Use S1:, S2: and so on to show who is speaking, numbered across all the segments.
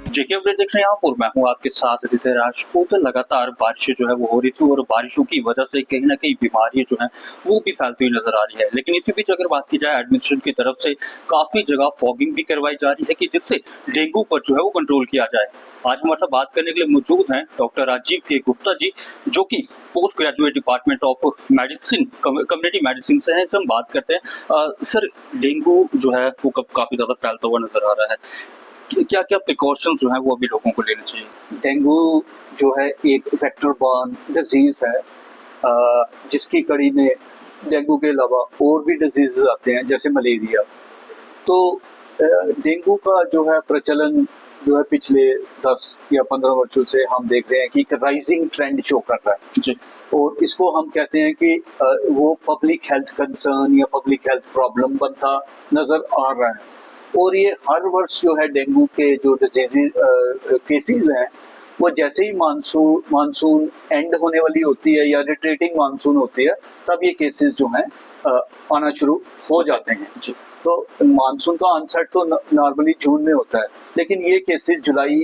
S1: जेके update देख रहे हैं आप और मैं हूं आपके साथ आदित्य राजपूत। लगातार बारिशें जो है वो हो रही थी और बारिशों की वजह से कहीं ना कहीं बीमारियां जो हैं वो भी फैलती हुई नजर आ रही है। लेकिन इसी बीच अगर बात की जाए एडमिनिस्ट्रेशन की तरफ से काफी जगह फॉगिंग भी करवाई जा रही है कि जिससे डेंगू पर जो है वो कंट्रोल किया जाए। आज हमारे साथ बात करने के लिए मौजूद हैं डॉक्टर राजीव के गुप्ता जी, जो कि post graduate department of medicine community medicine से हैं। इससे हम बात करते हैं सर, डेंगू जो है वो काफी ज्यादा फैलता हुआ नजर आ रहा है। क्या क्या प्रिकॉशन जो है वो अभी लोगों को लेने चाहिए?
S2: डेंगू जो है एक वेक्टर बॉर्न डिजीज है, जिसकी कड़ी में डेंगू के अलावा और भी डिजीज आते हैं जैसे मलेरिया। तो डेंगू का जो है प्रचलन जो है पिछले 10 या 15 वर्षों से हम देख रहे हैं कि एक राइजिंग ट्रेंड शो कर रहा है
S1: जी।
S2: और इसको हम कहते हैं कि वो पब्लिक हेल्थ कंसर्न या पब्लिक हेल्थ प्रॉब्लम बनता नजर आ रहा है। और ये हर वर्ष जो है डेंगू के जो डिजीज केसेस हैं वो जैसे ही मानसून एंड होने वाली होती है या रिट्रेटिंग मानसून होती है तब ये केसेस जो हैं आना शुरू हो जाते हैं जी। तो मानसून का ऑनसेट तो नॉर्मली जून में होता है, लेकिन ये केसेस जुलाई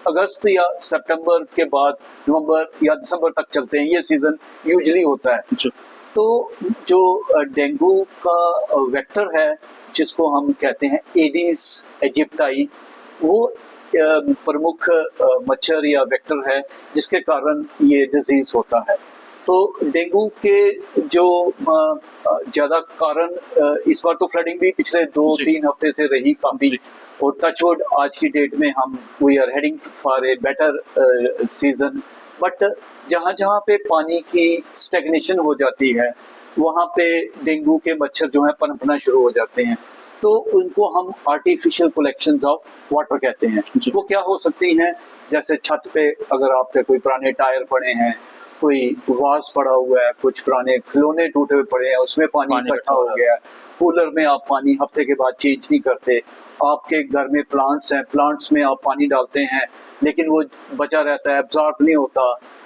S2: अगस्त या सितंबर के बाद नवंबर या दिसंबर तक चलते हैं। ये सीजन यूजुअली होता है जी। तो जो डेंगू का वेक्टर है जिसको हम कहते हैं एडिस एजिप्टाई, वो प्रमुख मच्छर या वेक्टर है जिसके कारण ये डिजीज होता है। तो डेंगू के जो ज्यादा कारण, इस बार तो फ्लडिंग भी पिछले 2-3 हफ्ते से रही काफी, और टचवुड आज की डेट में हम we are heading for a better season. But जहाँ जहाँ पे पानी की स्टेगनेशन हो जाती है वहाँ पे डेंगू के मच्छर जो है पनपना शुरू हो जाते हैं। तो उनको हम आर्टिफिशियल कलेक्शंस ऑफ वाटर कहते हैं। वो क्या हो सकती हैं, जैसे छत पे अगर आपके कोई पुराने टायर पड़े हैं, कोई वाज पड़ा हुआ है, कुछ पुराने खिलौने टूटे हुए पड़े हैं, उसमें पानी इकट्ठा हो गया है, कूलर में आप पानी हफ्ते के बाद चेंज नहीं करते, आपके घर में प्लांट्स हैं, प्लांट्स में आप पानी डालते हैं लेकिन वो बचा रहता है, एब्जॉर्ब नहीं होता,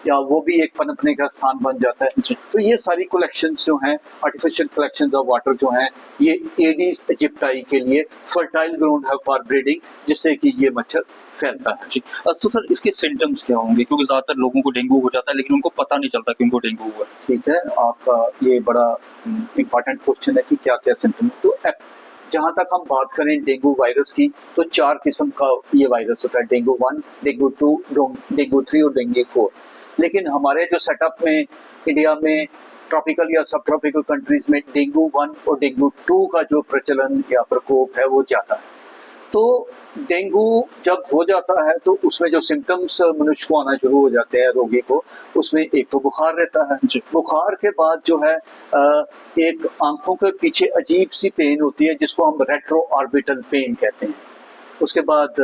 S2: या वो भी एक पनपने का स्थान बन जाता है। तो ये सारी कलेक्शंस जो हैं, आर्टिफिशियल कलेक्शंस ऑफ वाटर जो हैं, ये एडिस इजिप्टाई के लिए फर्टाइल ग्राउंड है फॉर ब्रीडिंग, जिससे कि ये मच्छर फैलता है जी।
S1: तो सर इसके सिम्टम्स क्या होंगे, क्योंकि ज्यादातर लोगों को डेंगू हो जाता है लेकिन उनको पता नहीं चलता कि उनको डेंगू हुआ।
S2: ठीक है, आपका ये बड़ा इंपॉर्टेंट क्वेश्चन है कि क्या क्या सिम्टम। तो जहां तक हम बात करें डेंगू वायरस की, तो 4 किस्म का ये वायरस होता है, डेंगू 1, डेंगू 2, डेंगू 3 और डेंगू 4। लेकिन हमारे जो सेटअप में इंडिया में ट्रॉपिकल या सब ट्रॉपिकल कंट्रीज में डेंगू 1 और डेंगू 2 का जो प्रचलन या प्रकोप है वो ज्यादा है। तो डेंगू जब हो जाता है तो उसमें जो सिम्टम्स मनुष्य को आना शुरू हो जाते हैं रोगी को, उसमें एक तो बुखार रहता है। बुखार के बाद जो है एक आंखों के पीछे अजीब सी पेन होती है जिसको हम रेट्रो ऑर्बिटल पेन कहते हैं। उसके बाद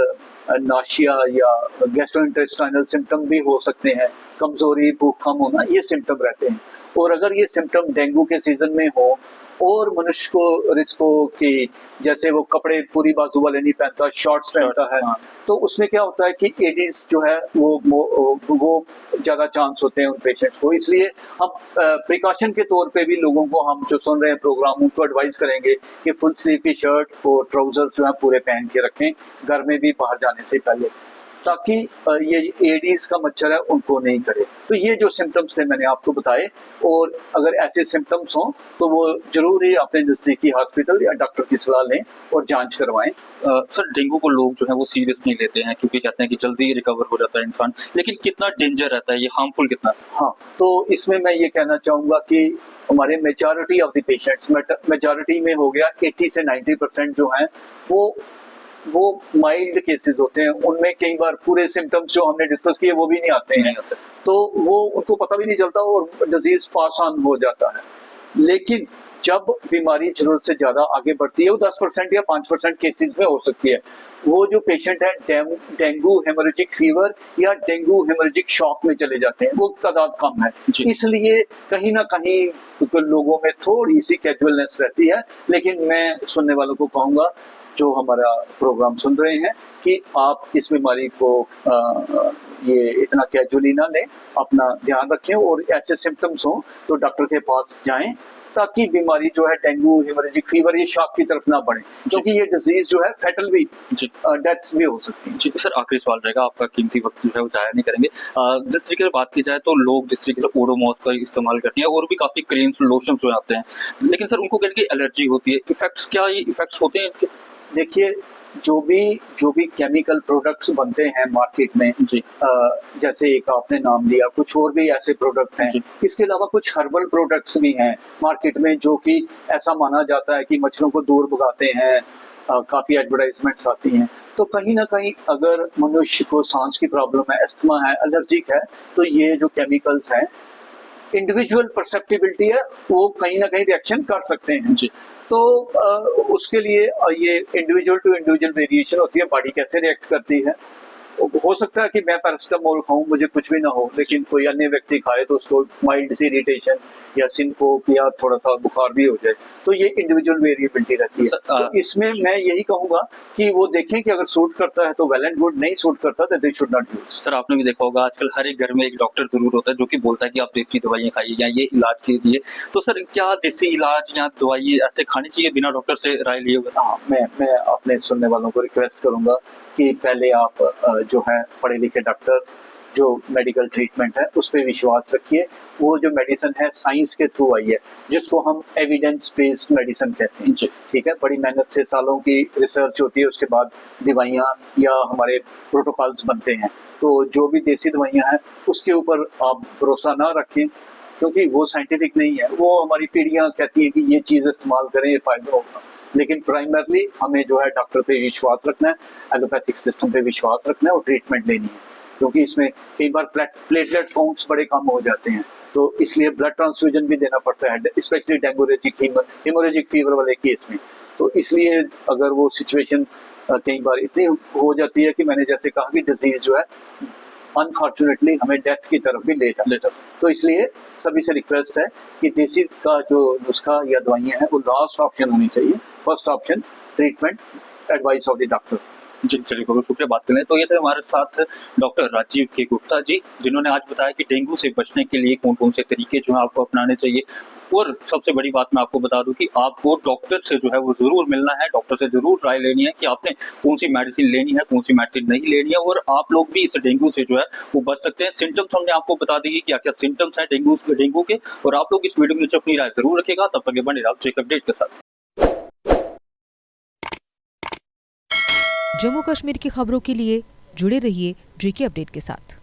S2: नाशिया या गैस्ट्रोइंटेस्टाइनल सिम्टम भी हो सकते हैं, कमजोरी, भूख कम होना, ये सिम्टम रहते हैं। और अगर ये सिम्टम डेंगू के सीजन में हो और मनुष्य को रिस्क हो कि जैसे वो कपड़े पूरी बाजू वाले नहीं पहनता, शॉर्ट्स पहनता है, तो उसमें क्या होता है कि एडिस जो है वो ज्यादा चांस होते हैं उन पेशेंट्स को। इसलिए हम प्रिकॉशन के तौर पे भी लोगों को, हम जो सुन रहे हैं प्रोग्राम, उनको एडवाइस करेंगे कि फुल स्लीव की शर्ट और ट्राउजर जो है पूरे पहन के रखें घर में भी बाहर जाने से पहले, ताकि ये एडीज का मच्छर है उनको नहीं करे। तो ये जो सिम्टम्स थे मैंने आपको बताए, और अगर ऐसे सिम्टम्स हों तो वो जरूर ही अपने नजदीकी हॉस्पिटल या डॉक्टर की सलाह लें और जांच करवाएं।
S1: सर डेंगू को लोग जो है वो सीरियस नहीं लेते हैं क्योंकि कहते हैं कि जल्दी रिकवर हो जाता है इंसान, लेकिन कितना डेंजर रहता है ये, हार्मफुल कितना?
S2: हाँ, तो इसमें मैं ये कहना चाहूंगा कि हमारे majority of the patients, majority में हो गया 80 से 90% जो हैं वो माइल्ड केसेस होते हैं। उनमें कई बार पूरे सिम्टम्स जो हमने डिस्कस किए वो भी नहीं आते हैं, तो वो उनको पता भी नहीं चलता और डिजीज पास ऑन हो जाता है। लेकिन जब बीमारी जरूरत से ज्यादा आगे बढ़ती है, वो 10% या 5% केसेस में हो सकती है। वो जो पेशेंट है डेंगू हेमोरेजिक फीवर या डेंगू हेमोरेजिक शॉक में चले जाते हैं, वो तादाद कम है। इसलिए कहीं ना कहीं लोगों में थोड़ी सी कैजुअलनेस रहती है। लेकिन मैं सुनने वालों को कहूंगा जो हमारा प्रोग्राम सुन रहे हैं कि आप इस बीमारी को ये इतना कैजुअली ना लें, अपना ध्यान रखें, और ऐसे सिम्टम्स हों तो डॉक्टर के पास जाएं ताकि बीमारी जो है डेंगू, हेमोरेजिक फीवर, ये शॉक की तरफ ना बढ़े, क्योंकि ये डिजीज जो है फेटल भी, डेथ्स भी हो सकती हैं।
S1: जी सर, आखिरी सवाल रहेगा, आपका कीमती वक्त जो है वो जाया नहीं करेंगे। जिस तरीके से बात की जाए तो लोग जिस तरीके से ओडोमॉस का इस्तेमाल करते हैं और भी काफ़ी क्रीम्स, लोशंस जो आते हैं, लेकिन सर उनको कहीं एलर्जी होती है, इफेक्ट्स क्या ये इफेक्ट्स होते हैं इनके?
S2: देखिए, जो भी केमिकल प्रोडक्ट्स बनते हैं मार्केट में,
S1: जी।
S2: जैसे एक आपने नाम लिया, कुछ और भी ऐसे प्रोडक्ट हैं, इसके अलावा कुछ हर्बल प्रोडक्ट्स भी हैं मार्केट में, जो कि ऐसा माना जाता है कि मच्छरों को दूर भगाते हैं, काफी एडवर्टाइजमेंट्स आती हैं। तो कहीं ना कहीं अगर मनुष्य को सांस की प्रॉब्लम है, अस्थमा है, एलर्जिक है, तो ये जो केमिकल्स हैं, इंडिविजुअल परसेप्टिबिलिटी है, वो कहीं ना कहीं रिएक्शन कर सकते हैं।
S1: जी।
S2: तो उसके लिए ये इंडिविजुअल टू इंडिविजुअल वेरिएशन होती है, बॉडी कैसे रिएक्ट करती है। हो सकता है कि मैं पैरासिटामोल खाऊं, मुझे कुछ भी ना हो, लेकिन कोई अन्य व्यक्ति खाए तो उसको माइल्ड सी इरिटेशन या सिनकोप या थोड़ा सा बुखार भी हो जाए। तो ये इंडिविजुअल वेरिएबिलिटी रहती है। तो इसमें मैं यही कहूंगा कि वो देखें कि अगर सूट करता है तो वेल एंड गुड, नहीं सूट करता तो they should not use.
S1: Sir आपने भी देखा होगा आजकल हर एक घर में एक डॉक्टर जरूर होता है जो कि बोलता है कि आप देसी दवाइयाँ खाइए या ये इलाज कीजिए। तो सर क्या देसी इलाज या दवाई ऐसे खानी चाहिए बिना डॉक्टर से राय लिए हुए?
S2: हाँ, मैं अपने सुनने वालों को रिक्वेस्ट करूंगा कि पहले आप जो है पढ़े लिखे डॉक्टर, जो मेडिकल ट्रीटमेंट है उस पर विश्वास रखिए। वो जो मेडिसिन है साइंस के थ्रू आई है, जिसको हम एविडेंस बेस्ड मेडिसिन कहते हैं। ठीक है, बड़ी मेहनत से सालों की रिसर्च होती है, उसके बाद दवाइयाँ या हमारे प्रोटोकॉल्स बनते हैं। तो जो भी देसी दवाइयाँ हैं उसके ऊपर आप भरोसा ना रखें, क्योंकि वो साइंटिफिक नहीं है। वो हमारी पीढ़ियाँ कहती हैं कि ये चीज़ इस्तेमाल करें, ये फायदा होगा, लेकिन प्राइमरली हमें जो है डॉक्टर पे विश्वास रखना है, एलोपैथिक सिस्टम पे विश्वास रखना है और ट्रीटमेंट लेनी है, क्योंकि इसमें कई बार प्लेटलेट काउंट्स बड़े कम हो जाते हैं, तो इसलिए ब्लड ट्रांसफ्यूजन भी देना पड़ता है, स्पेशली डेंगूरेजिक हेमोरेजिक फीवर वाले केस में। तो इसलिए अगर वो सिचुएशन कई बार इतनी हो जाती है कि मैंने जैसे कहा कि डिजीज जो है अनफॉर्चुनेटली हमें डेथ की तरफ भी ले जाता है। तो इसलिए सभी से रिक्वेस्ट है कि देसी का जो नुस्खा या दवाइयाँ हैं वो लास्ट ऑप्शन होनी चाहिए, first option treatment, advice of the doctor.
S1: जी, चलिए बहुत शुक्रिया बात करने। तो ये थे हमारे साथ डॉक्टर राजीव के गुप्ता जी, जिन्होंने आज बताया कि डेंगू से बचने के लिए कौन-कौन से तरीके जो हैं आपको अपनाने चाहिए। और सबसे बड़ी बात मैं आपको बता दूं कि आपको डॉक्टर से जो है वो ज़रूर मिलना है, डॉक्टर से ज़रूर राय लेनी है कि आपने कौन-सी मेडिसिन लेनी है, कौन-सी मेडिसिन नहीं लेनी है, और आप लोग भी इस डेंगू से जो है वो बच सकते हैं। सिम्पटम्स हमने आपको बता दिए कि क्या-क्या सिम्पटम्स हैं डेंगू के, और आप लोग इस वीडियो में नीचे अपनी राय ज़रूर रखिएगा। तब तक बने रहिए एक अपडेट के साथ।
S3: जम्मू कश्मीर की खबरों के लिए जुड़े रहिए JK अपडेट के साथ।